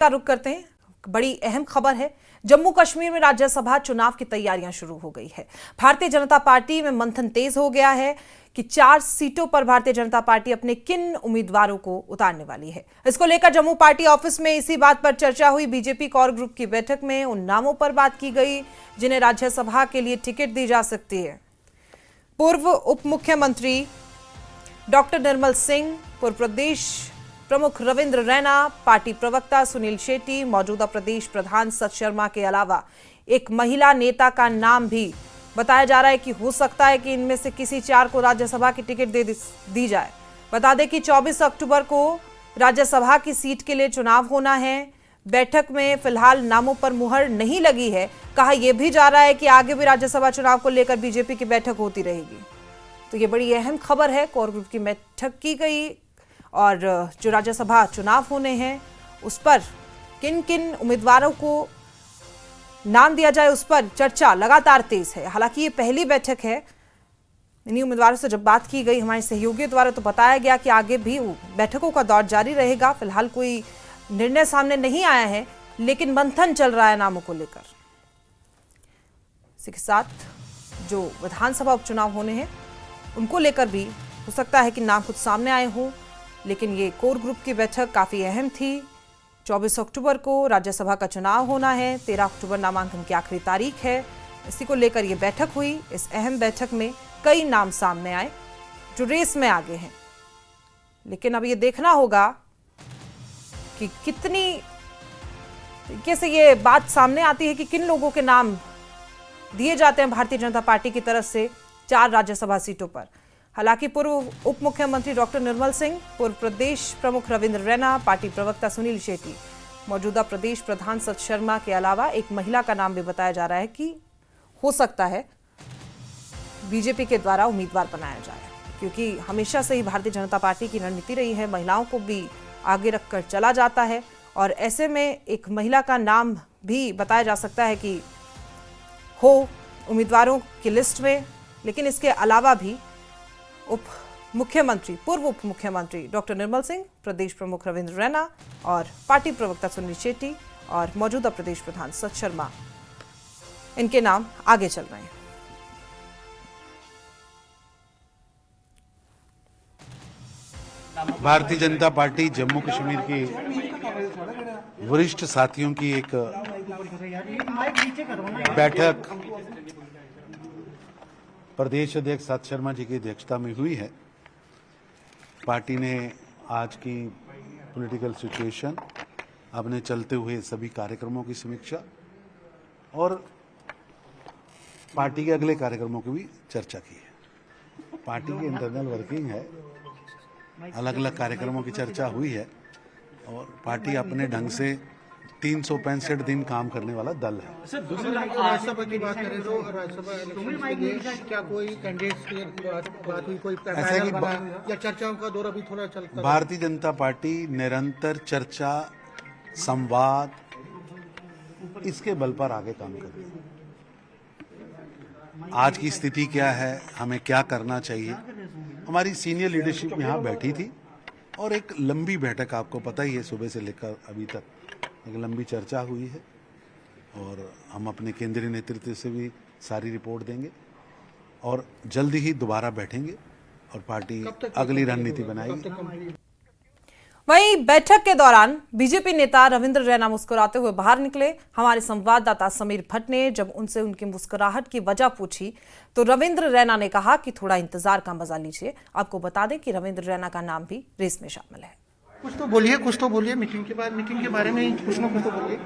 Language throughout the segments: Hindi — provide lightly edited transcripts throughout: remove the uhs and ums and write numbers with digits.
का रुख करते हैं। बड़ी अहम खबर है, जम्मू कश्मीर में राज्यसभा चुनाव की तैयारियां शुरू हो गई है। भारतीय जनता पार्टी में मंथन तेज हो गया है कि 4 सीटों पर भारतीय जनता पार्टी अपने किन उम्मीदवारों को उतारने वाली है। इसको लेकर जम्मू पार्टी ऑफिस में इसी बात पर चर्चा हुई। बीजेपी कोर ग्रुप की बैठक में उन नामों पर बात की गई जिन्हें राज्यसभा के लिए टिकट दी जा सकती है। पूर्व उप मुख्यमंत्री डॉक्टर निर्मल सिंह, पूर्व प्रदेश प्रमुख रविंद्र रैना, पार्टी प्रवक्ता सुनील शेट्टी, मौजूदा प्रदेश प्रधान सत शर्मा के अलावा एक महिला नेता का नाम भी बताया जा रहा है कि हो सकता है कि इनमें से किसी 4 को राज्यसभा की टिकट दी जाए। बता दें कि 24 अक्टूबर को राज्यसभा की सीट के लिए चुनाव होना है। बैठक में फिलहाल नामों पर मुहर नहीं लगी है। कहा यह भी जा रहा है कि आगे भी राज्यसभा चुनाव को लेकर बीजेपी की बैठक होती रहेगी। तो ये बड़ी अहम खबर है। कोर ग्रुप की बैठक की गई और जो राज्यसभा चुनाव होने हैं उस पर किन किन उम्मीदवारों को नाम दिया जाए उस पर चर्चा लगातार तेज है। हालांकि ये पहली बैठक है। इन्हीं उम्मीदवारों से जब बात की गई हमारे सहयोगियों द्वारा तो बताया गया कि आगे भी बैठकों का दौर जारी रहेगा। फिलहाल कोई निर्णय सामने नहीं आया है, लेकिन मंथन चल रहा है नामों को लेकर। इसी के साथ जो विधानसभा उपचुनाव होने हैं उनको लेकर भी हो सकता है कि नाम कुछ सामने आए हों, लेकिन ये कोर ग्रुप की बैठक काफ़ी अहम थी। 24 अक्टूबर को राज्यसभा का चुनाव होना है। 13 अक्टूबर नामांकन की आखिरी तारीख है। इसी को लेकर ये बैठक हुई। इस अहम बैठक में कई नाम सामने आए जो रेस में आगे हैं, लेकिन अब ये देखना होगा कि कितनी तरीके से ये बात सामने आती है कि किन लोगों के नाम दिए जाते हैं भारतीय जनता पार्टी की तरफ से 4 राज्यसभा सीटों पर। हालांकि पूर्व उप मुख्यमंत्री डॉक्टर निर्मल सिंह, पूर्व प्रदेश प्रमुख रविंद्र रैना, पार्टी प्रवक्ता सुनील शेट्टी, मौजूदा प्रदेश प्रधान सत शर्मा के अलावा एक महिला का नाम भी बताया जा रहा है कि हो सकता है बीजेपी के द्वारा उम्मीदवार बनाया जाए, क्योंकि हमेशा से ही भारतीय जनता पार्टी की रणनीति रही है महिलाओं को भी आगे रखकर चला जाता है। और ऐसे में एक महिला का नाम भी बताया जा सकता है कि हो उम्मीदवारों की लिस्ट में। लेकिन इसके अलावा भी पूर्व उप मुख्यमंत्री डॉक्टर निर्मल सिंह, प्रदेश प्रमुख रविंद्र रैना और पार्टी प्रवक्ता सुनील शेट्टी और मौजूदा प्रदेश प्रधान सत शर्मा, इनके नाम आगे चल रहे हैं। भारतीय जनता पार्टी जम्मू कश्मीर के वरिष्ठ साथियों की एक बैठक प्रदेश अध्यक्ष सत शर्मा जी की अध्यक्षता में हुई है। पार्टी ने आज की पॉलिटिकल सिचुएशन, अपने चलते हुए सभी कार्यक्रमों की समीक्षा और पार्टी के अगले कार्यक्रमों की भी चर्चा की है। पार्टी की इंटरनल वर्किंग है, अलग अलग कार्यक्रमों की चर्चा हुई है और पार्टी अपने ढंग से 365 दिन काम करने वाला दल है। सर, दूसरी राज्यसभा की बात करें तो राज्यसभा क्या कोई कैंडिडेट्स की बात हुई, कोई पैनल बना या चर्चाओं का दौर अभी थोड़ा चलता है? भारतीय जनता पार्टी निरंतर चर्चा, संवाद, इसके बल पर आगे काम कर रही है। आज की स्थिति क्या है, हमें क्या करना चाहिए, हमारी सीनियर लीडरशिप यहाँ बैठी थी और एक लंबी बैठक, आपको पता ही है, सुबह से लेकर अभी तक एक लंबी चर्चा हुई है और हम अपने केंद्रीय नेतृत्व से भी सारी रिपोर्ट देंगे और जल्दी ही दोबारा बैठेंगे और पार्टी अगली रणनीति बनाएगी। वहीं बैठक के दौरान बीजेपी नेता रविंद्र रैना मुस्कुराते हुए बाहर निकले। हमारे संवाददाता समीर भट्ट ने जब उनसे उनकी मुस्कुराहट की वजह पूछी तो रविंद्र रैना ने कहा कि थोड़ा इंतजार का मजा लीजिए। आपको बता दें कि रविंद्र रैना का नाम भी रेस में शामिल है। कुछ तो बोलिए मीटिंग के बाद, मीटिंग के बारे में कुछ ना कुछ तो बोलिए।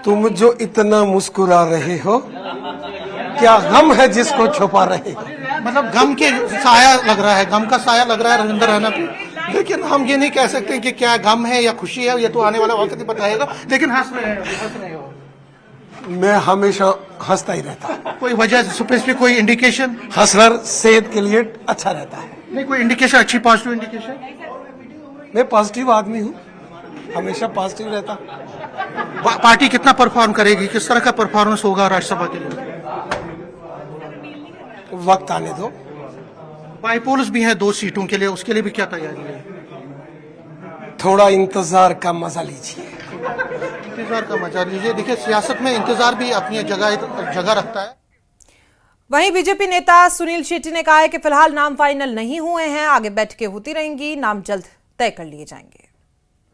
तुम जो इतना मुस्कुरा रहे हो, क्या गम है जिसको छुपा रहे हो? मतलब गम के साया लग रहा है, गम का साया लग रहा है रविंद्र रैना पे। लेकिन हम ये नहीं कह सकते कि क्या गम है या खुशी है, ये तो आने वाला वक्त ही बताएगा। लेकिन हंस रहे हो। मैं हमेशा हंसता ही रहता हूँ। कोई वजह स्पेसिफिक, कोई इंडिकेशन? हंसना सेहत के लिए अच्छा रहता है। नहीं, कोई इंडिकेशन, अच्छी पॉजिटिव इंडिकेशन? मैं पॉजिटिव आदमी हूँ, हमेशा पॉजिटिव रहता। पार्टी कितना परफॉर्म करेगी, किस तरह का परफॉर्मेंस होगा राज्यसभा के लिए? वक्त आने दो। बाईपोल्स भी है 2 सीटों के लिए, उसके लिए भी क्या तैयारी है? थोड़ा इंतजार का मजा लीजिए। इंतजार का मजा लीजिए। देखिए, सियासत में इंतजार भी अपनी जगह रखता है। वहीं बीजेपी नेता सुनील शेट्टी ने कहा है कि फिलहाल नाम फाइनल नहीं हुए हैं, आगे बैठकें होती रहेंगी, नाम जल्द तय कर लिए जाएंगे।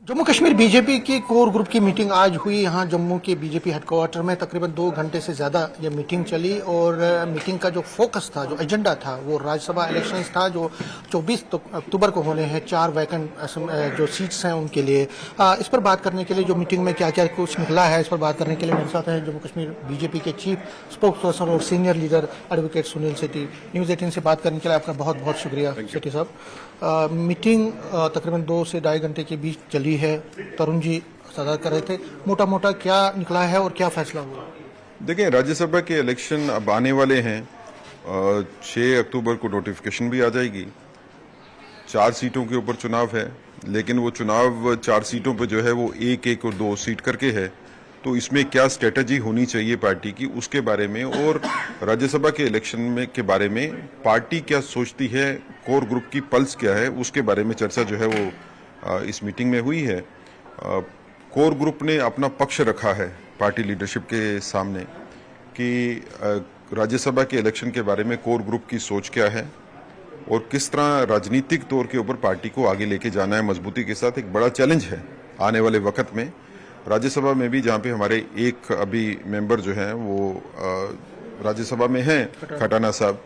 जम्मू कश्मीर बीजेपी की कोर ग्रुप की मीटिंग आज हुई यहाँ जम्मू के बीजेपी हेडक्वार्टर में। तकरीबन 2 घंटे से ज्यादा ये मीटिंग चली और मीटिंग का जो फोकस था, जो एजेंडा था, वो राज्यसभा इलेक्शंस था जो 24 अक्टूबर को होने हैं। 4 वैकेंट जो सीट्स हैं उनके लिए। इस पर बात करने के लिए, जो मीटिंग में क्या क्या कुछ निकला है, इस पर बात करने के लिए मेरे साथ हैं जम्मू कश्मीर बीजेपी के चीफ स्पोक्स पर्सन और senior leader advocate Sunil Shetty. News 18 से बात करने के लिए आपका बहुत बहुत शुक्रिया शेट्टी साहब। मीटिंग तकरीबन 2 से 2.5 घंटे के बीच चली है। तरुण जी सदर कर रहे थे। मोटा मोटा क्या निकला है और क्या फैसला हुआ? देखिए, राज्यसभा के इलेक्शन अब आने वाले हैं। 6 अक्टूबर को नोटिफिकेशन भी आ जाएगी। 4 सीटों के ऊपर चुनाव है, लेकिन वो चुनाव 4 सीटों पे जो है वो 1-1 और 2 सीट करके है। तो इसमें क्या स्ट्रेटजी होनी चाहिए पार्टी की, उसके बारे में, और राज्यसभा के इलेक्शन में के बारे में पार्टी क्या सोचती है, कोर ग्रुप की पल्स क्या है, उसके बारे में चर्चा जो है वो इस मीटिंग में हुई है। कोर ग्रुप ने अपना पक्ष रखा है पार्टी लीडरशिप के सामने कि राज्यसभा के इलेक्शन के बारे में कोर ग्रुप की सोच क्या है और किस तरह राजनीतिक तौर के ऊपर पार्टी को आगे लेके जाना है मजबूती के साथ। एक बड़ा चैलेंज है आने वाले वक्त में राज्यसभा में भी, जहाँ पे हमारे एक अभी मेंबर जो हैं वो राज्यसभा में हैं, खटाना साहब,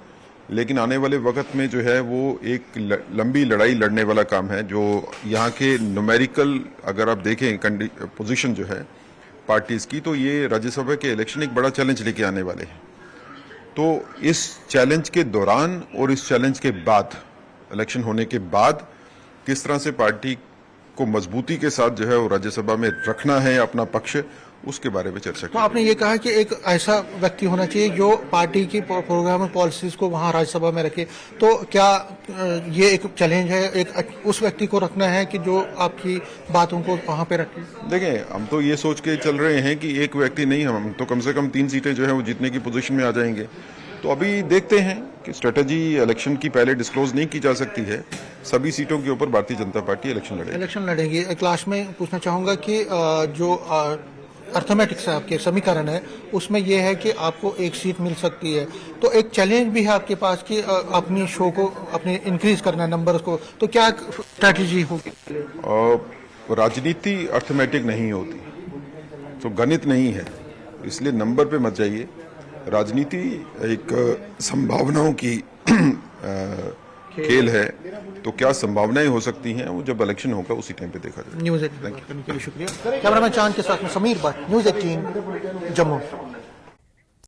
लेकिन आने वाले वक्त में जो है वो एक लंबी लड़ाई लड़ने वाला काम है। जो यहाँ के न्यूमेरिकल अगर आप देखें पोजीशन जो है पार्टीज की, तो ये राज्यसभा के इलेक्शन एक बड़ा चैलेंज लेके आने वाले हैं। तो इस चैलेंज के दौरान और इस चैलेंज के बाद, इलेक्शन होने के बाद, किस तरह से पार्टी को मजबूती के साथ जो है वो राज्यसभा में रखना है अपना पक्ष, उसके बारे में चर्चा की। तो आपने ये कहा कि एक ऐसा व्यक्ति होना चाहिए जो पार्टी की प्रोग्राम और पॉलिसीज को वहाँ राज्यसभा में रखे। तो क्या ये एक चैलेंज है, एक उस व्यक्ति को रखना है कि जो आपकी बातों को वहाँ पे रखे? देखें, हम तो ये सोच के चल रहे हैं कि एक व्यक्ति नहीं, हम तो कम से कम 3 सीटें जो है वो जीतने की पोजीशन में आ जाएंगे। तो अभी देखते हैं कि स्ट्रेटजी इलेक्शन की पहले डिस्क्लोज नहीं की जा सकती है। सभी सीटों के ऊपर भारतीय जनता पार्टी इलेक्शन लड़ेगी। एक लास्ट में पूछना चाहूंगा कि जो अर्थमेटिक्स है, आपके समीकरण है, उसमें यह है कि आपको 1 सीट मिल सकती है। तो एक चैलेंज भी है आपके पास कि अपनी शो को अपने इंक्रीज करना है, नंबर्स को। तो क्या स्ट्रैटेजी होगी? राजनीति अर्थमेटिक नहीं होती, तो गणित नहीं है, इसलिए नंबर पे मत जाइए। राजनीति एक संभावनाओं की खेल है। तो क्या संभावनाएं हो सकती हैं, वो जब इलेक्शन होगा उसी टाइम पे देखा जाएगा। न्यूज़ 18 करने के लिए शुक्रिया। कैमरामैन चांद के साथ में समीर भट्ट, न्यूज़ 18 जम्मू।